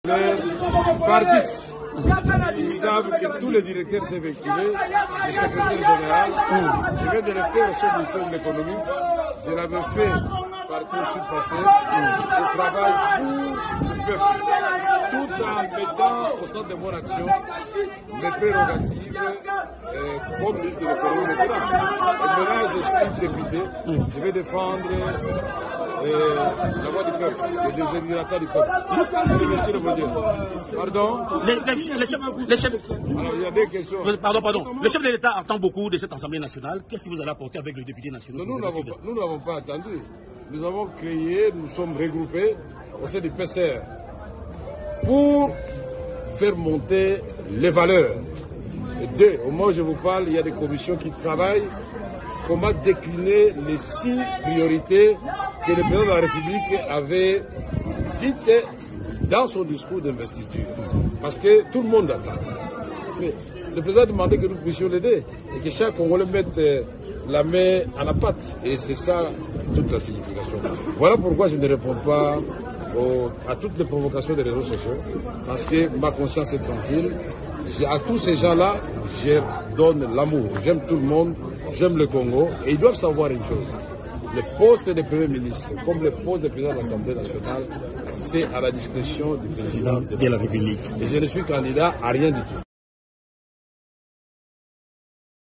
Par 10. Ils savent que tous les directeurs étaient véhiculés, le secrétaire général. Je viens de le faire au sein du ministère de l'économie. Je l'avais fait partout au sud-passé. Je travaille pour le peuple, tout en mettant au centre de mon action mes prérogatives comme ministre de l'économie. Maintenant, je suis député. Je vais défendre la voix du peuple, les désirata du peuple. Monsieur le Président. Pardon? Les chefs. Alors, il y a des questions. Pardon. Le chef de l'État attend beaucoup de cette Assemblée nationale. Qu'est-ce que vous allez apporter avec le député national? Nous n'avons pas attendu. Nous avons créé, nous sommes regroupés au sein du PCR pour faire monter les valeurs. Et au moment où je vous parle, il y a des commissions qui travaillent comment décliner les 6 priorités que le président de la République avait dites dans son discours d'investiture. Parce que tout le monde attend. Mais le président a demandé que nous puissions l'aider et que chaque Congolais mette la main à la pâte. Et c'est ça toute la signification. Voilà pourquoi je ne réponds pas à toutes les provocations des réseaux sociaux. Parce que ma conscience est tranquille. À tous ces gens-là, je donne l'amour. J'aime tout le monde, j'aime le Congo. Et ils doivent savoir une chose. Le poste de Premier ministre, comme le poste de président de l'Assemblée nationale, c'est à la discrétion du président de la République. Et je ne suis candidat à rien du tout.